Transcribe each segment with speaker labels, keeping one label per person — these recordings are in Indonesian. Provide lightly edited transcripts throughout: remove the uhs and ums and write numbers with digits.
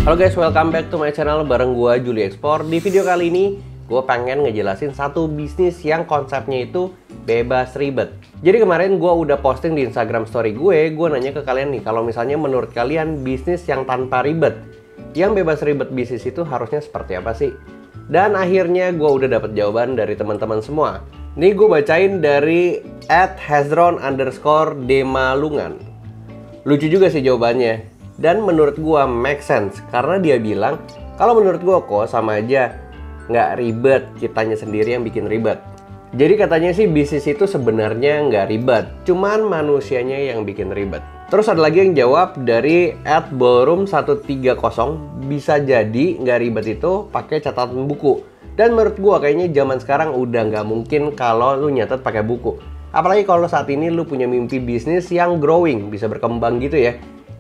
Speaker 1: Halo guys, welcome back to my channel bareng gua Juli Explore. Di video kali ini gue pengen ngejelasin satu bisnis yang konsepnya itu bebas ribet. Jadi kemarin gue udah posting di Instagram story gue nanya ke kalian nih, kalau misalnya menurut kalian bisnis yang tanpa ribet, yang bebas ribet bisnis itu harusnya seperti apa sih? Dan akhirnya gue udah dapet jawaban dari teman-teman semua. Nih gue bacain dari @hezron_demalungan. Lucu juga sih jawabannya. Dan menurut gua make sense, karena dia bilang kalau menurut gua kok sama aja, nggak ribet, kitanya sendiri yang bikin ribet. Jadi katanya sih bisnis itu sebenarnya nggak ribet, cuman manusianya yang bikin ribet. Terus ada lagi yang jawab dari @ballroom130, bisa jadi nggak ribet itu pakai catatan buku. Dan menurut gua kayaknya zaman sekarang udah nggak mungkin kalau lu nyatet pakai buku. Apalagi kalau saat ini lu punya mimpi bisnis yang growing, bisa berkembang gitu ya.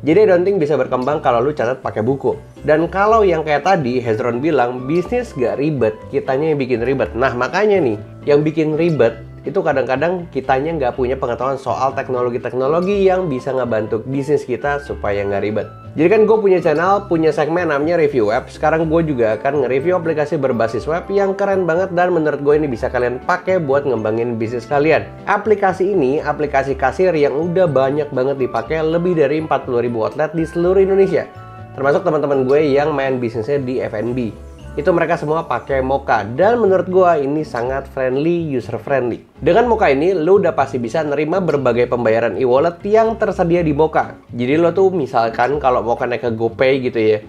Speaker 1: Jadi I don't think bisa berkembang kalau lu catat pakai buku. Dan kalau yang kayak tadi Hezron bilang bisnis gak ribet, kitanya yang bikin ribet. Nah makanya nih, yang bikin ribet itu kadang-kadang kitanya nggak punya pengetahuan soal teknologi-teknologi yang bisa ngebantu bisnis kita supaya nggak ribet. Jadi kan gue punya channel, punya segmen namanya review web. Sekarang gue juga akan nge-review aplikasi berbasis web yang keren banget dan menurut gue ini bisa kalian pakai buat ngembangin bisnis kalian. Aplikasi ini, aplikasi kasir yang udah banyak banget dipakai lebih dari 40.000 outlet di seluruh Indonesia. Termasuk teman-teman gue yang main bisnisnya di F&B. Itu mereka semua pakai Moka dan menurut gua ini sangat friendly, user friendly. Dengan Moka ini lu udah pasti bisa nerima berbagai pembayaran e-wallet yang tersedia di Moka. Jadi lo tuh misalkan kalau mau connect ke GoPay gitu ya.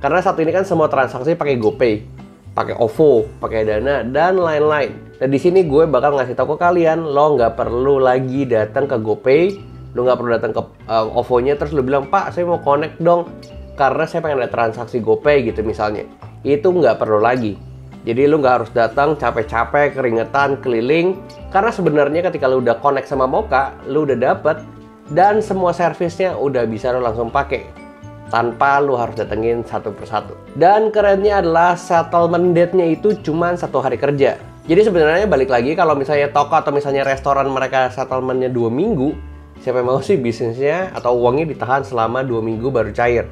Speaker 1: Karena saat ini kan semua transaksi pakai GoPay, pakai OVO, pakai Dana dan lain-lain. Nah di sini gue bakal ngasih tahu ke kalian, lo nggak perlu lagi datang ke GoPay, lo nggak perlu datang ke OVO-nya terus lo bilang, "Pak, saya mau connect dong karena saya pengen ada transaksi GoPay," gitu misalnya. Itu nggak perlu lagi. Jadi lu nggak harus datang capek-capek, keringetan, keliling. Karena sebenarnya ketika lu udah connect sama Moka, lu udah dapet dan semua servisnya udah bisa lu langsung pakai tanpa lu harus datengin satu persatu. Dan kerennya adalah settlement date-nya itu cuma 1 hari kerja. Jadi sebenarnya balik lagi kalau misalnya toko atau misalnya restoran mereka settlement-nya 2 minggu, siapa yang mau sih bisnisnya atau uangnya ditahan selama 2 minggu baru cair.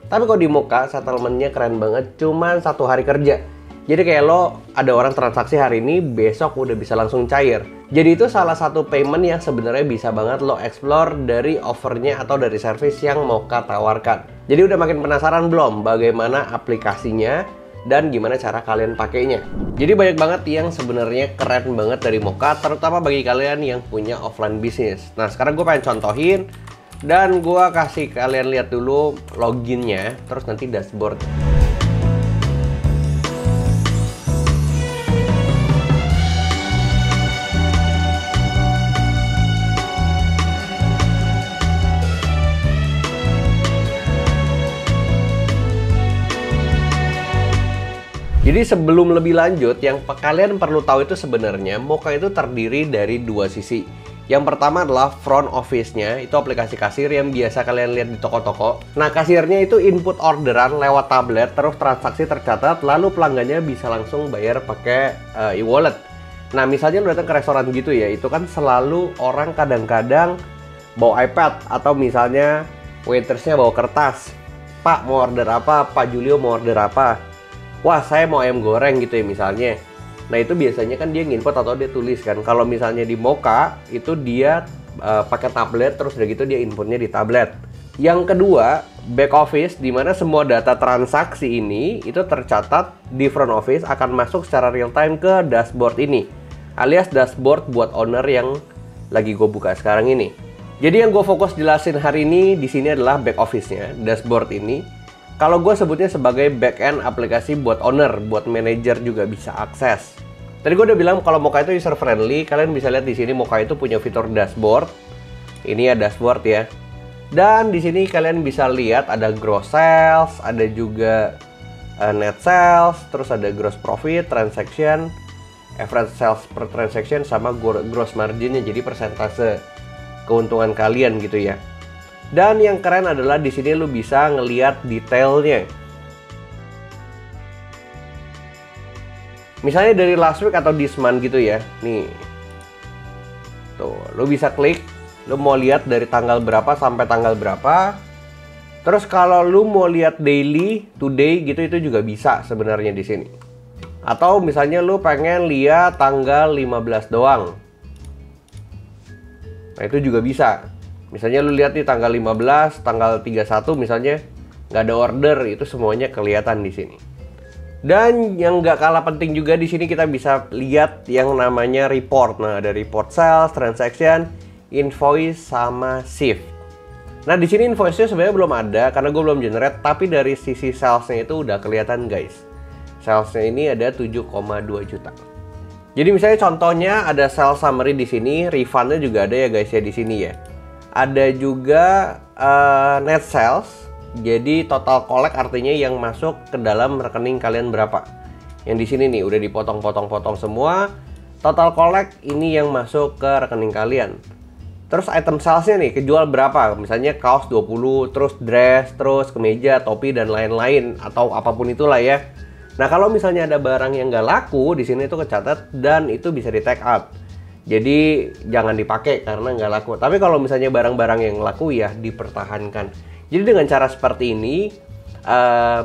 Speaker 1: Tapi kalau di Moka, settlement-nya keren banget, cuman 1 hari kerja. Jadi kayak lo ada orang transaksi hari ini, besok udah bisa langsung cair. Jadi itu salah satu payment yang sebenarnya bisa banget lo explore dari offernya atau dari service yang Moka tawarkan. Jadi udah makin penasaran belum bagaimana aplikasinya dan gimana cara kalian pakainya? Jadi banyak banget yang sebenarnya keren banget dari Moka, terutama bagi kalian yang punya offline bisnis. Nah sekarang gue pengen contohin. Dan gua kasih kalian lihat dulu loginnya, terus nanti dashboard. Jadi sebelum lebih lanjut, yang kalian perlu tahu itu sebenarnya Moka itu terdiri dari 2 sisi. Yang pertama adalah front office-nya, itu aplikasi kasir yang biasa kalian lihat di toko-toko. Nah, kasirnya itu input orderan lewat tablet, terus transaksi tercatat, lalu pelanggannya bisa langsung bayar pakai e-wallet. Nah, misalnya lu datang ke restoran gitu ya, itu kan selalu orang kadang-kadang bawa iPad, atau misalnya waitersnya bawa kertas. "Pak, mau order apa? Pak Julio mau order apa?" "Wah, saya mau ayam goreng," gitu ya misalnya. Nah itu biasanya kan dia nginput atau dia tulis kan. Kalau misalnya di Moka itu dia pakai tablet, terus udah gitu dia inputnya di tablet. Yang kedua, back office, di mana semua data transaksi ini itu tercatat di front office akan masuk secara real time ke dashboard ini, alias dashboard buat owner yang lagi gue buka sekarang ini. Jadi yang gue fokus jelasin hari ini di sini adalah back office-nya, dashboard ini. Kalau gue sebutnya sebagai back-end aplikasi buat owner, buat manajer juga bisa akses. Tadi gue udah bilang kalau Moka itu user friendly, kalian bisa lihat di sini Moka itu punya fitur dashboard. Ini ya dashboard ya. Dan di sini kalian bisa lihat ada gross sales, ada juga net sales, terus ada gross profit, transaction, average sales per transaction, sama gross marginnya, jadi persentase keuntungan kalian gitu ya. Dan yang keren adalah di sini lu bisa ngelihat detailnya. Misalnya dari last week atau this month gitu ya. Nih. Tuh, lu bisa klik, lu mau lihat dari tanggal berapa sampai tanggal berapa. Terus kalau lu mau lihat daily, today gitu, itu juga bisa sebenarnya di sini. Atau misalnya lu pengen lihat tanggal 15 doang. Nah, itu juga bisa. Misalnya lu lihat nih tanggal 15, tanggal 31 misalnya nggak ada order, itu semuanya kelihatan di sini. Dan yang nggak kalah penting juga di sini kita bisa lihat yang namanya report. Nah, ada report sales, transaction, invoice sama shift. Nah, di sini invoice-nya sebenarnya belum ada karena gue belum generate, tapi dari sisi sales-nya itu udah kelihatan, guys. Sales-nya ini ada 7,2 juta. Jadi misalnya contohnya ada sales summary di sini, refund-nya juga ada ya guys ya di sini ya. Ada juga net sales. Jadi total collect artinya yang masuk ke dalam rekening kalian berapa. Yang di sini nih udah dipotong-potong-potong semua. Total collect ini yang masuk ke rekening kalian. Terus item salesnya nih, kejual berapa? Misalnya kaos 20, terus dress, terus kemeja, topi, dan lain-lain. Atau apapun itulah ya. Nah, kalau misalnya ada barang yang nggak laku, di sini itu kecatat dan itu bisa di take out. Jadi, jangan dipakai karena nggak laku. Tapi kalau misalnya barang-barang yang laku ya dipertahankan. Jadi dengan cara seperti ini,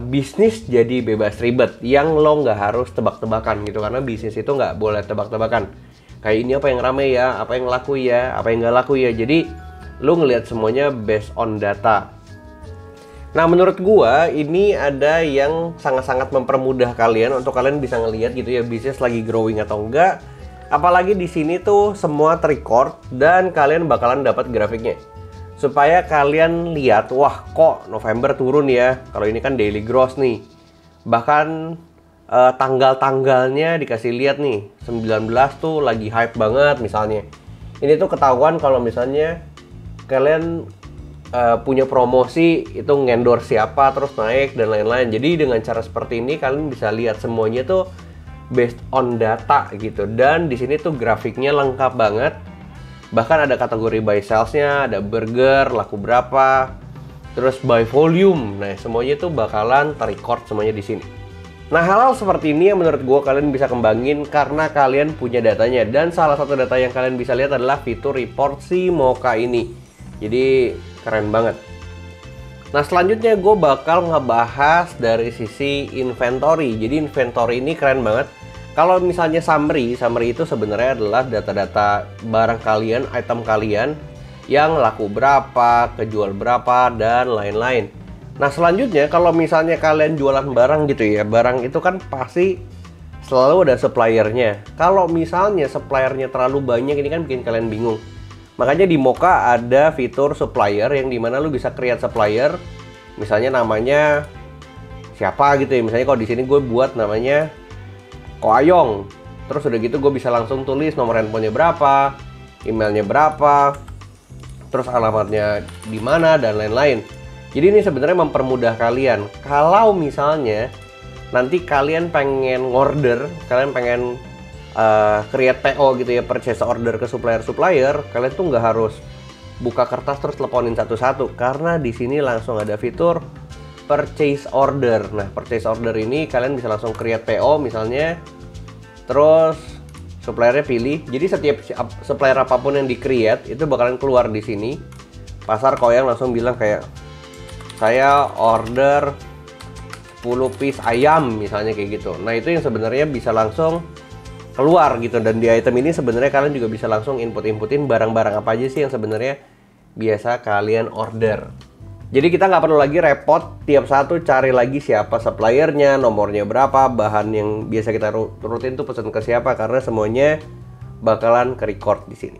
Speaker 1: bisnis jadi bebas ribet. Yang lo nggak harus tebak-tebakan gitu. Karena bisnis itu nggak boleh tebak-tebakan. Kayak ini apa yang rame ya, apa yang laku ya, apa yang nggak laku ya. Jadi lu ngelihat semuanya based on data. Nah, menurut gua ini ada yang sangat-sangat mempermudah kalian untuk kalian bisa ngelihat gitu ya bisnis lagi growing atau enggak. Apalagi di sini tuh semua terrecord dan kalian bakalan dapat grafiknya. Supaya kalian lihat, wah kok November turun ya. Kalau ini kan daily gross nih. Bahkan tanggal-tanggalnya dikasih lihat nih, 19 tuh lagi hype banget misalnya. Ini tuh ketahuan kalau misalnya kalian punya promosi itu ngendorse siapa terus naik dan lain-lain. Jadi dengan cara seperti ini kalian bisa lihat semuanya tuh based on data gitu. Dan di sini tuh grafiknya lengkap banget. Bahkan ada kategori by sales-nya, ada burger, laku berapa, terus by volume. Nah, semuanya tuh bakalan terrecord semuanya di sini. Nah, hal-hal seperti ini yang menurut gue kalian bisa kembangin karena kalian punya datanya. Dan salah satu data yang kalian bisa lihat adalah fitur report si Mocha ini. Jadi keren banget. Nah, selanjutnya gue bakal ngebahas dari sisi inventory. Jadi inventory ini keren banget. Kalau misalnya summary itu sebenarnya adalah data-data barang kalian, item kalian yang laku berapa, kejual berapa, dan lain-lain. Nah, selanjutnya kalau misalnya kalian jualan barang gitu ya, barang itu kan pasti selalu ada suppliernya. Kalau misalnya suppliernya terlalu banyak, ini kan bikin kalian bingung. Makanya di Mocha ada fitur supplier yang dimana lu bisa create supplier. Misalnya namanya siapa gitu ya. Misalnya kalau di sini gue buat namanya Koayong. Terus udah gitu gue bisa langsung tulis nomor handphonenya berapa, emailnya berapa, terus alamatnya di mana dan lain-lain. Jadi ini sebenarnya mempermudah kalian. Kalau misalnya nanti kalian pengen order, kalian pengen create PO gitu ya, purchase order ke supplier-supplier, kalian tuh nggak harus buka kertas terus teleponin satu-satu karena di sini langsung ada fitur purchase order. Nah, purchase order ini kalian bisa langsung create PO misalnya, terus suppliernya pilih. Jadi setiap supplier apapun yang di-create itu bakalan keluar di sini. Pasar Koyang langsung bilang kayak saya order 10 piece ayam misalnya kayak gitu. Nah, itu yang sebenarnya bisa langsung keluar gitu. Dan di item ini sebenarnya kalian juga bisa langsung input-inputin barang-barang apa aja sih yang sebenarnya biasa kalian order. Jadi kita nggak perlu lagi repot tiap satu cari lagi siapa suppliernya, nomornya berapa, bahan yang biasa kita rutin tuh pesan ke siapa, karena semuanya bakalan ke record di sini.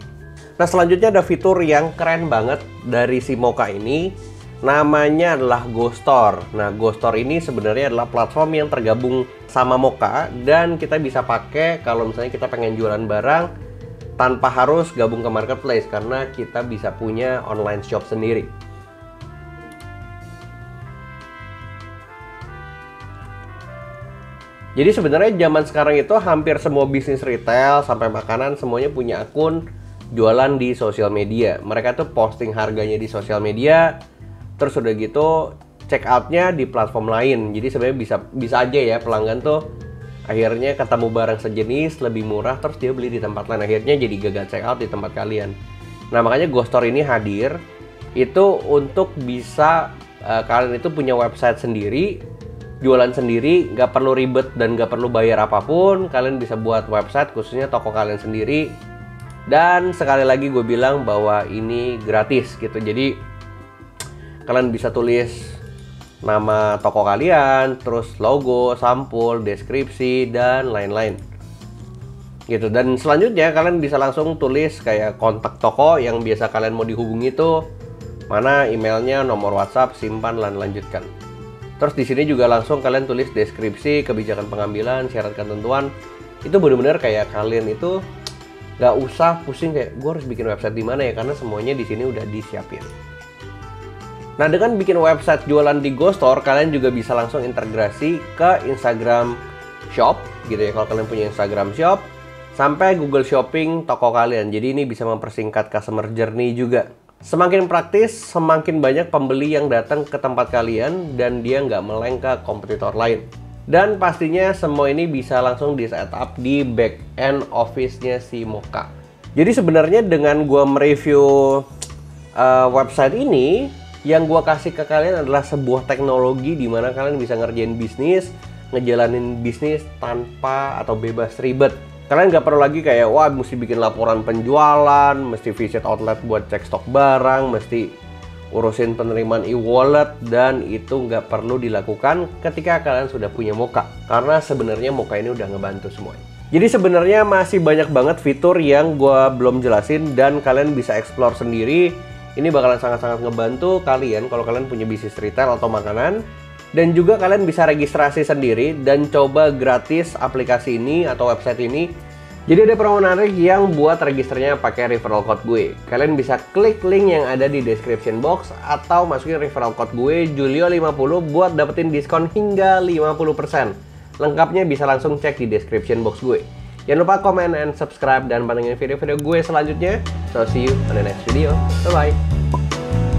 Speaker 1: Nah, selanjutnya ada fitur yang keren banget dari si Mocha ini. Namanya adalah GoStore. Nah, GoStore ini sebenarnya adalah platform yang tergabung sama Mocha dan kita bisa pakai kalau misalnya kita pengen jualan barang tanpa harus gabung ke marketplace karena kita bisa punya online shop sendiri. Jadi sebenarnya zaman sekarang itu hampir semua bisnis retail sampai makanan semuanya punya akun jualan di sosial media. Mereka tuh posting harganya di sosial media. Terus udah gitu check outnya di platform lain. Jadi sebenarnya bisa aja ya pelanggan tuh akhirnya ketemu barang sejenis lebih murah terus dia beli di tempat lain, akhirnya jadi gagal check out di tempat kalian. Nah, makanya GoStore ini hadir itu untuk bisa kalian itu punya website sendiri, jualan sendiri, nggak perlu ribet dan nggak perlu bayar apapun. Kalian bisa buat website khususnya toko kalian sendiri. Dan sekali lagi gue bilang bahwa ini gratis gitu. Jadi kalian bisa tulis nama toko kalian, terus logo, sampul, deskripsi, dan lain-lain gitu. Dan selanjutnya kalian bisa langsung tulis kayak kontak toko yang biasa kalian mau dihubungi itu, mana emailnya, nomor WhatsApp, simpan, dan lanjutkan. Terus di sini juga langsung kalian tulis deskripsi, kebijakan pengambilan, syarat ketentuan. Itu benar-benar kayak kalian itu nggak usah pusing kayak gue harus bikin website di mana ya, karena semuanya di sini udah disiapin. Nah, dengan bikin website jualan di GoStore, kalian juga bisa langsung integrasi ke Instagram Shop gitu ya, kalau kalian punya Instagram Shop, sampai Google Shopping toko kalian. Jadi ini bisa mempersingkat customer journey juga. Semakin praktis, semakin banyak pembeli yang datang ke tempat kalian dan dia nggak meleng ke kompetitor lain. Dan pastinya semua ini bisa langsung di setup di back end office-nya si Moka. Jadi sebenarnya dengan gua mereview website ini, yang gua kasih ke kalian adalah sebuah teknologi di mana kalian bisa ngerjain bisnis, ngejalanin bisnis tanpa atau bebas ribet. Kalian nggak perlu lagi kayak, wah mesti bikin laporan penjualan, mesti visit outlet buat cek stok barang, mesti urusin penerimaan e-wallet, dan itu nggak perlu dilakukan ketika kalian sudah punya Moka. Karena sebenarnya Moka ini udah ngebantu semuanya. Jadi sebenarnya masih banyak banget fitur yang gua belum jelasin dan kalian bisa explore sendiri. Ini bakalan sangat-sangat ngebantu kalian kalau kalian punya bisnis retail atau makanan. Dan juga kalian bisa registrasi sendiri dan coba gratis aplikasi ini atau website ini. Jadi ada promo menarik yang buat registernya pakai referral code gue. Kalian bisa klik link yang ada di description box atau masukin referral code gue Julio50 buat dapetin diskon hingga 50%. Lengkapnya bisa langsung cek di description box gue. Jangan lupa komen and subscribe dan pantengin video-video gue selanjutnya. So see you on the next video. Bye bye.